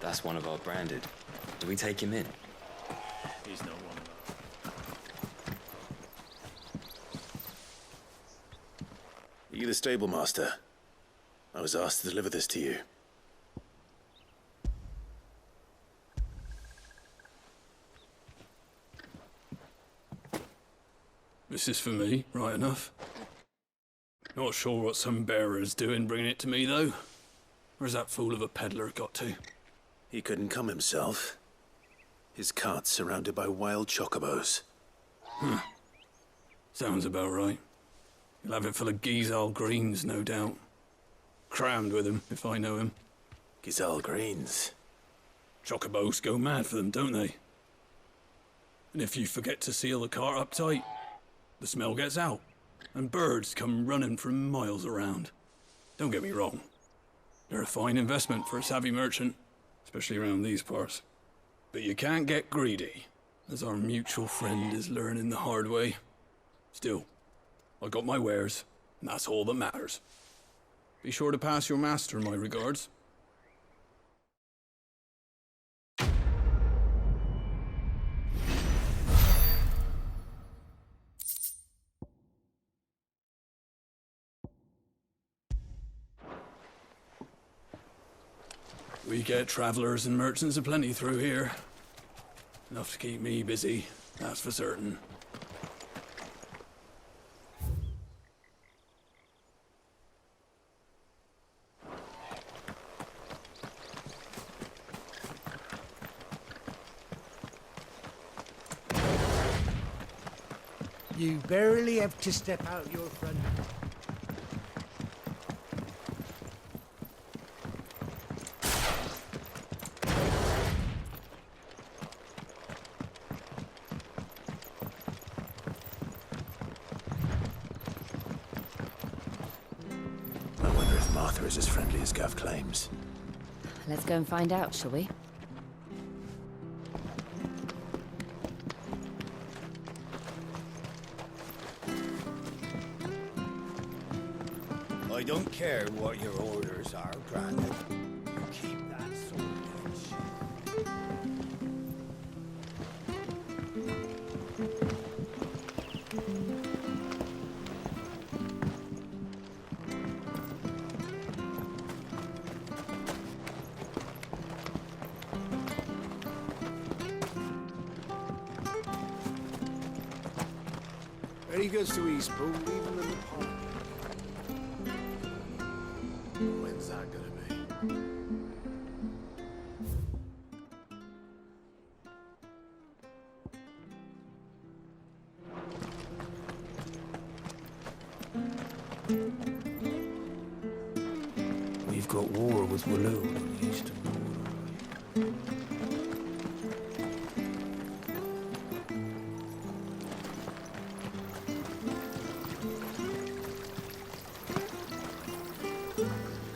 That's one of our branded. Do we take him in? He's not one of ours. Are you the stable master? I was asked to deliver this to you. This is for me, right enough. Not sure what some bearer's doing bringing it to me, though. Where's that fool of a peddler got to? He couldn't come himself. His cart's surrounded by wild chocobos. Sounds about right. He'll have it full of Gizal greens, no doubt. Crammed with him, if I know him. Gizal greens. Chocobos go mad for them, don't they? And if you forget to seal the cart up tight, the smell gets out, and birds come running from miles around. Don't get me wrong. They're a fine investment for a savvy merchant, especially around these parts. But you can't get greedy, as our mutual friend is learning the hard way. Still, I got my wares, and that's all that matters. Be sure to pass your master my regards. We get travelers and merchants aplenty through here. Enough to keep me busy, that's for certain. You barely have to step out your front. Is as friendly as Gav claims. Let's go and find out, shall we? I don't care what your orders are, Brandon. You keep that sword edge. When he goes to Eastpool, leave him in the park. When's that gonna be? We've got war with Walloon on the eastern border.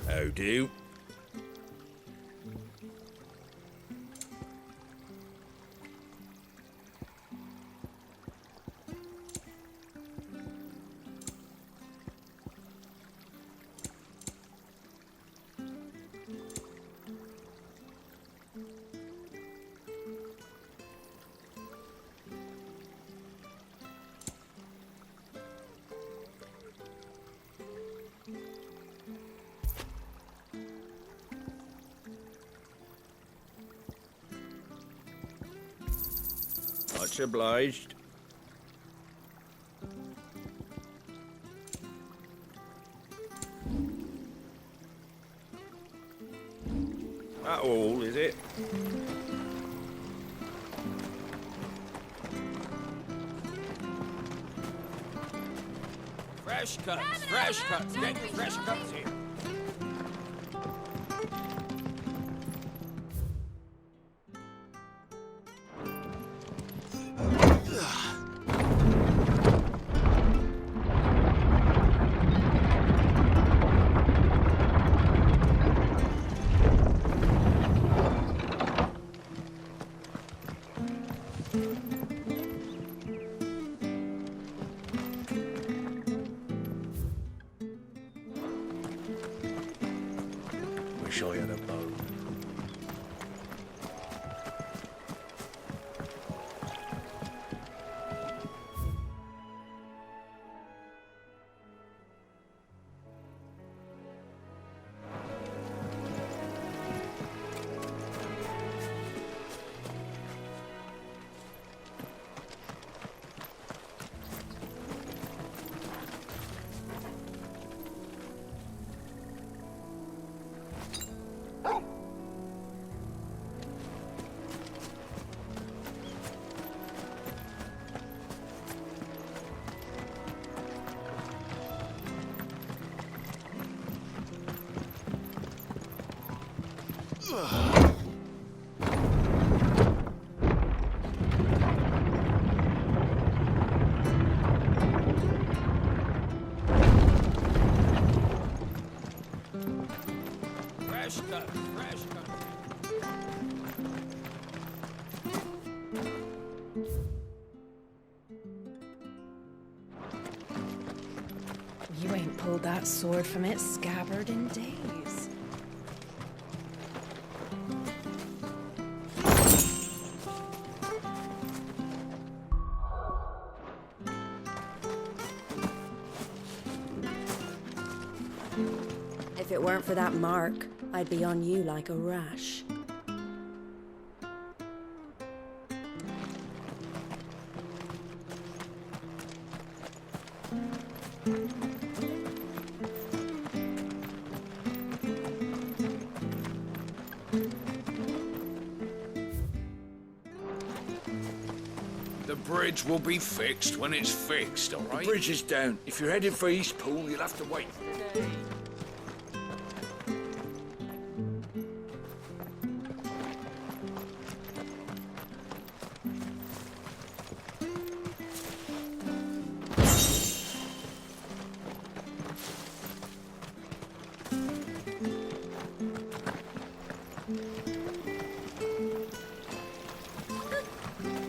How do? Much obliged. That all, is it? Fresh cuts, fresh cuts, get your fresh cuts here. Wish I had a bow. Fresh cut, fresh cut. You ain't pulled that sword from its scabbard in days. If it weren't for that mark, I'd be on you like a rash. The bridge will be fixed when it's fixed, all right? The bridge is down. If you're headed for Eastpool, you'll have to wait.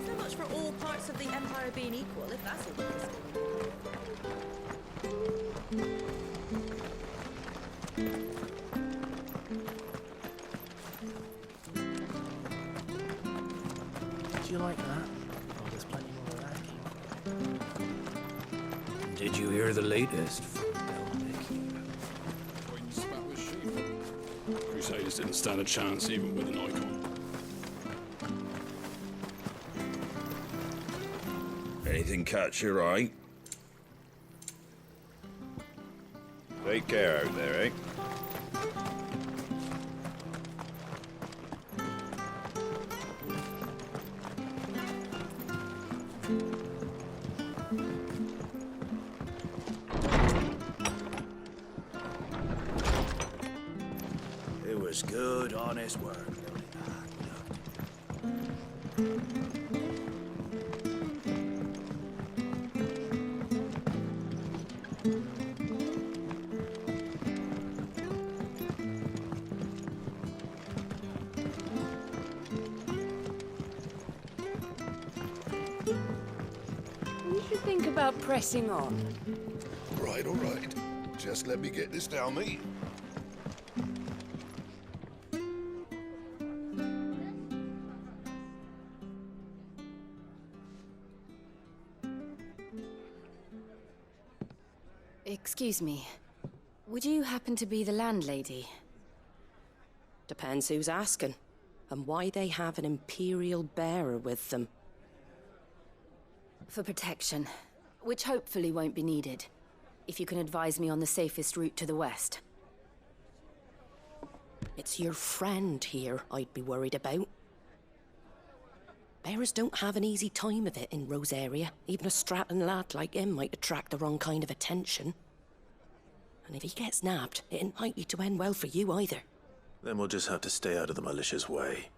So much for all parts of the Empire being equal, if that's what it is. Do you like that? Oh, there's plenty more where that came from. Did you hear the latest from Waiting to spat with sheep. Crusaders didn't stand a chance even with an icon. Anything catch your eye? Take care out there, eh? It was good, honest work. You should think about pressing on. Right, all right. Just let me get this down me. Excuse me. Would you happen to be the landlady? Depends who's asking, and why they have an Imperial bearer with them. For protection, which hopefully won't be needed. If you can advise me on the safest route to the west. It's your friend here I'd be worried about. Bearers don't have an easy time of it in Rosaria. Even a Stratton lad like him might attract the wrong kind of attention. And if he gets nabbed, it ain't likely to end well for you either. Then we'll just have to stay out of the malicious way.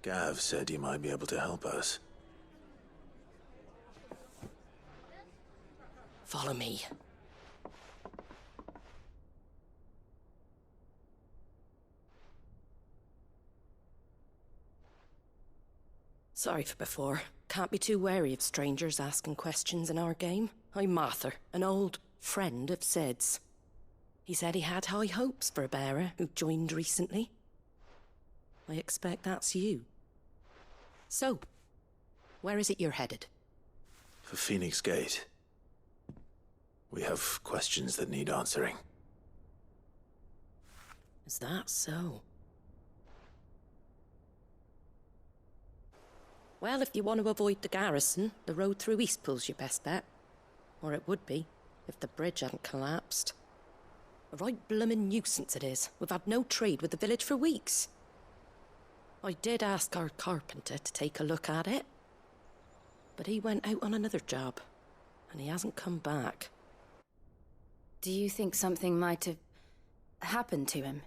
Gav said you might be able to help us. Follow me. Sorry for before. Can't be too wary of strangers asking questions in our game. I'm Martha, an old friend of Sid's. He said he had high hopes for a bearer who joined recently. I expect that's you. So, where is it you're headed? For Phoenix Gate. We have questions that need answering. Is that so? Well, if you want to avoid the garrison, the road through Eastpool's your best bet. Or it would be, if the bridge hadn't collapsed. A right bloomin' nuisance it is. We've had no trade with the village for weeks. I did ask our carpenter to take a look at it. But he went out on another job, and he hasn't come back. Do you think something might have happened to him?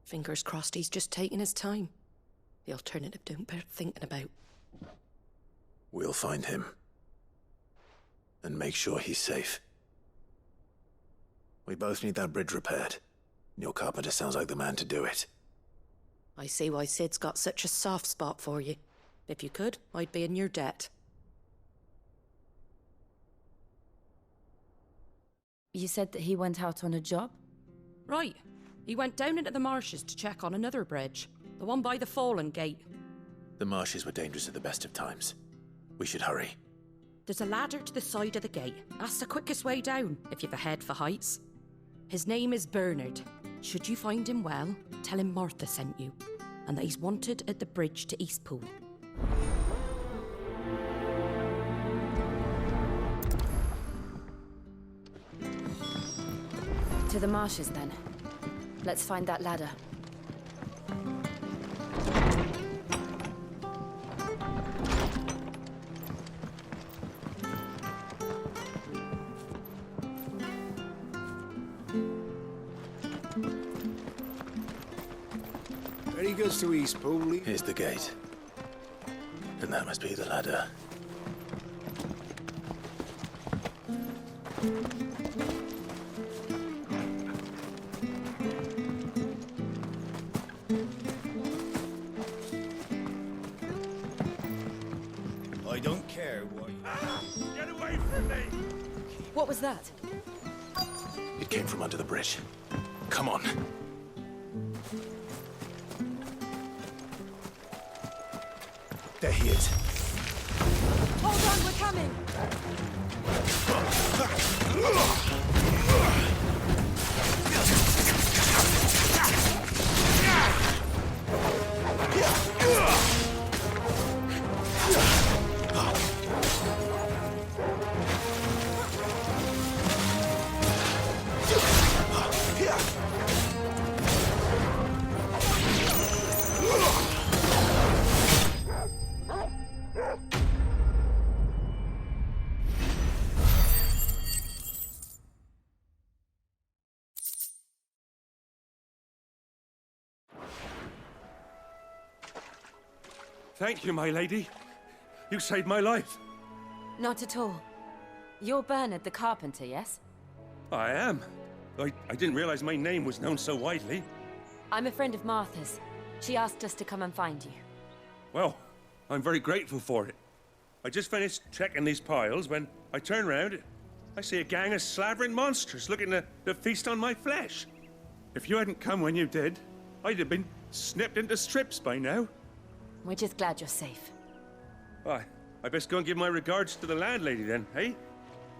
Fingers crossed he's just taking his time. The alternative don't bear thinking about. We'll find him. And make sure he's safe. We both need that bridge repaired. Your carpenter sounds like the man to do it. I see why Sid's got such a soft spot for you. If you could, I'd be in your debt. You said that he went out on a job? Right. He went down into the marshes to check on another bridge. The one by the Fallen Gate. The marshes were dangerous at the best of times. We should hurry. There's a ladder to the side of the gate. That's the quickest way down, if you've a head for heights. His name is Bernard. Should you find him well, tell him Martha sent you, and that he's wanted at the bridge to Eastpool. To the marshes, then. Let's find that ladder. Ready goes to Eastpool. Here's the gate. And that must be the ladder. I don't care what... Get away from me! What was that? It came from under the bridge. Come on. There he is. Hold on, we're coming! Thank you, my lady. You saved my life. Not at all. You're Bernard the carpenter, yes? I am. I didn't realize my name was known so widely. I'm a friend of Martha's. She asked us to come and find you. Well, I'm very grateful for it. I just finished checking these piles when I turn round. I see a gang of slavering monsters looking to feast on my flesh. If you hadn't come when you did, I'd have been snipped into strips by now. We're just glad you're safe. Why, I best go and give my regards to the landlady then, eh?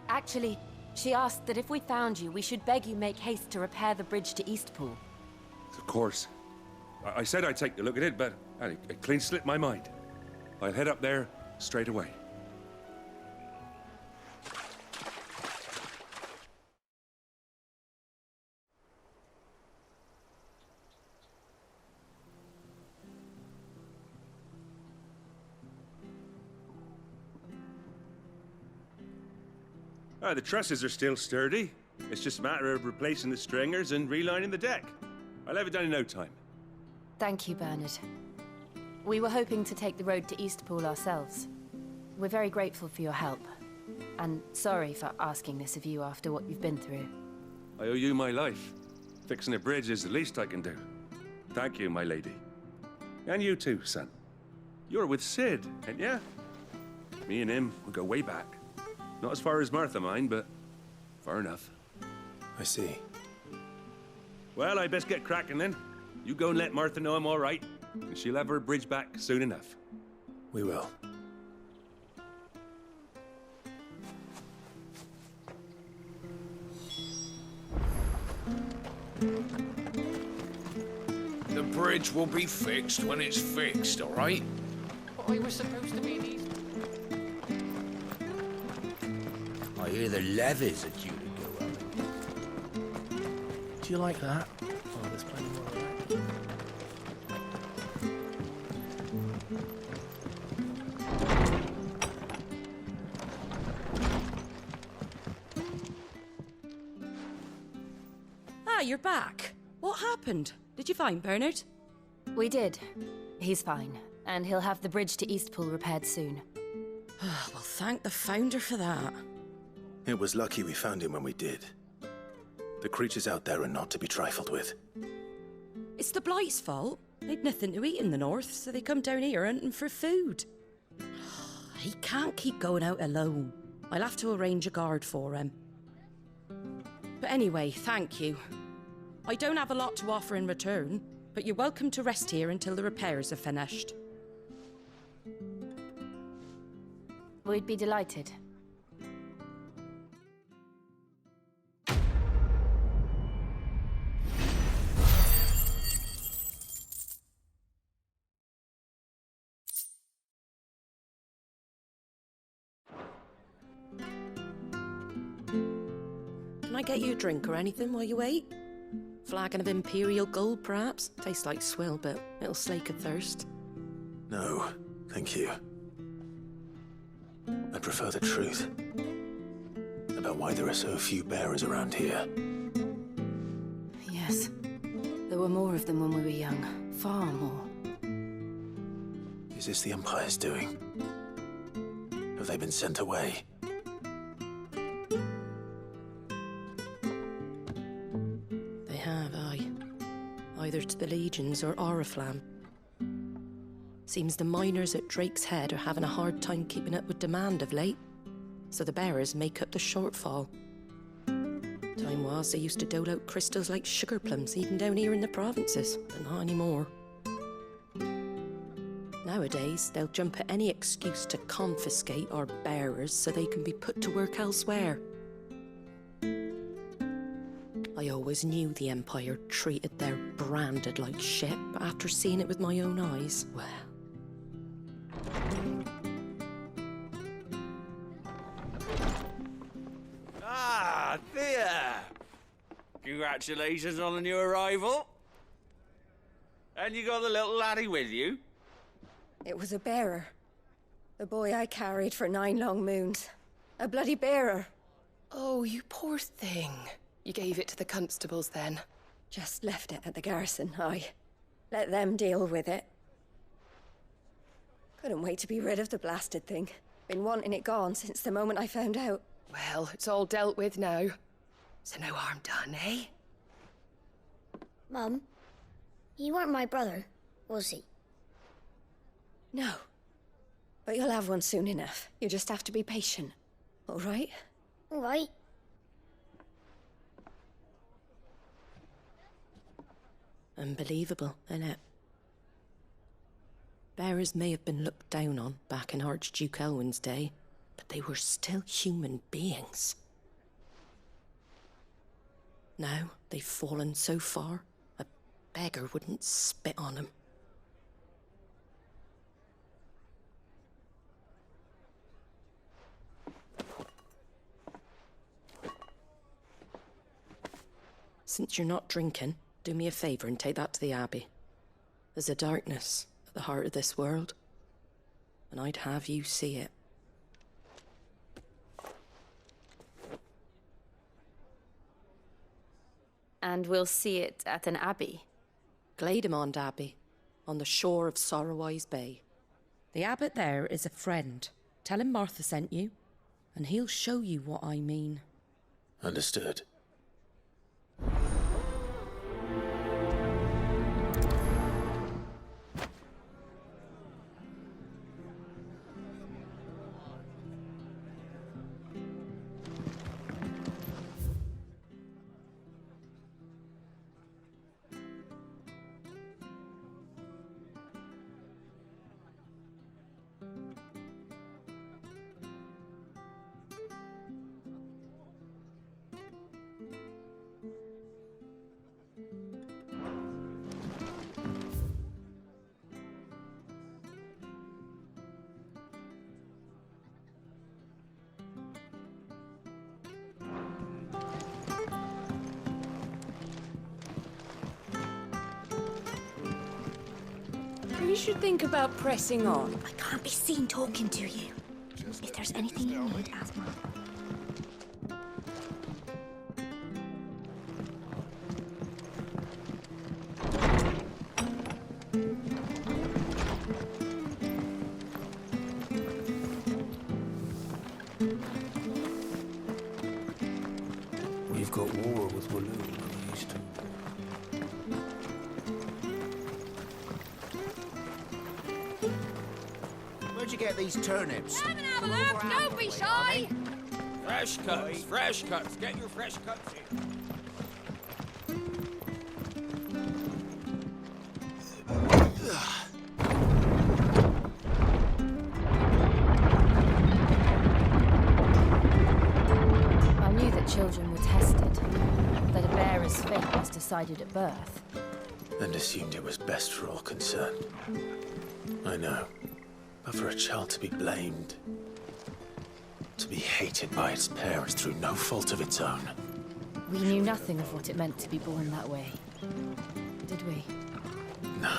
Actually, she asked that if we found you, we should beg you make haste to repair the bridge to Eastpool. Of course. I said I'd take a look at it, but it clean slipped my mind. I'll head up there straight away. The trusses are still sturdy. It's just a matter of replacing the stringers and relining the deck. I'll have it done in no time. Thank you, Bernard. We were hoping to take the road to Eastpool ourselves. We're very grateful for your help. And sorry for asking this of you after what you've been through. I owe you my life. Fixing a bridge is the least I can do. Thank you, my lady. And you too, son. You're with Sid, ain't ya? Me and him will go way back. Not as far as Martha, mind, but far enough. I see. Well, I best get cracking then. You go and let Martha know I'm all right, and she'll have her bridge back soon enough. We will. The bridge will be fixed when it's fixed, all right? I was supposed to be in East. I hear the levies are due to go up. Do you like that? Oh, there's plenty more of that. Ah, you're back. What happened? Did you find Bernard? We did. He's fine, and he'll have the bridge to Eastpool repaired soon. Well, thank the Founder for that. It was lucky we found him when we did. The creatures out there are not to be trifled with. It's the Blight's fault. They'd nothing to eat in the north, so they come down here hunting for food. He can't keep going out alone. I'll have to arrange a guard for him. But anyway, thank you. I don't have a lot to offer in return, but you're welcome to rest here until the repairs are finished. We'd be delighted. Can I get you a drink or anything while you wait? Flagon of Imperial Gold, perhaps? Tastes like swill, but it'll slake a thirst. No, thank you. I prefer the truth. About why there are so few bearers around here. Yes. There were more of them when we were young. Far more. Is this the Empire's doing? Have they been sent away? They have, aye. Either to the Legions or Oriflamme. Seems the miners at Drake's Head are having a hard time keeping up with demand of late, so the bearers make up the shortfall. Time was they used to dole out crystals like sugar plums even down here in the provinces, but not anymore. Nowadays, they'll jump at any excuse to confiscate our bearers so they can be put to work elsewhere. I always knew the Empire treated their branded like shit, but after seeing it with my own eyes, well... Ah, there! Congratulations on the new arrival. And you got the little laddie with you? It was a bearer. The boy I carried for 9 long moons. A bloody bearer. Oh, you poor thing. You gave it to the constables then? Just left it at the garrison, aye. Let them deal with it. Couldn't wait to be rid of the blasted thing. Been wanting it gone since the moment I found out. Well, it's all dealt with now. So no harm done, eh? Mum, he weren't my brother, was he? No. But you'll have one soon enough. You just have to be patient. All right? All right. Unbelievable, innit? Bearers may have been looked down on back in Archduke Elwin's day, but they were still human beings. Now they've fallen so far, a beggar wouldn't spit on them. Since you're not drinking, do me a favour and take that to the Abbey. There's a darkness at the heart of this world, and I'd have you see it. And we'll see it at an abbey? Glademond Abbey, on the shore of Sorrowwise Bay. The abbot there is a friend. Tell him Martha sent you, and he'll show you what I mean. Understood. You should think about pressing on. I can't be seen talking to you. If there's anything you need, ask Mum. got war with Walloon at least. Where'd you get these turnips? Come and have a look, don't be shy! Fresh cuts, fresh cuts. Get your fresh cuts in. I knew that children were tested, that a bearer's fate was decided at birth. And assumed it was best for all concerned. I know. But for a child to be blamed, to be hated by its parents through no fault of its own. We knew nothing of what it meant to be born that way, did we? No.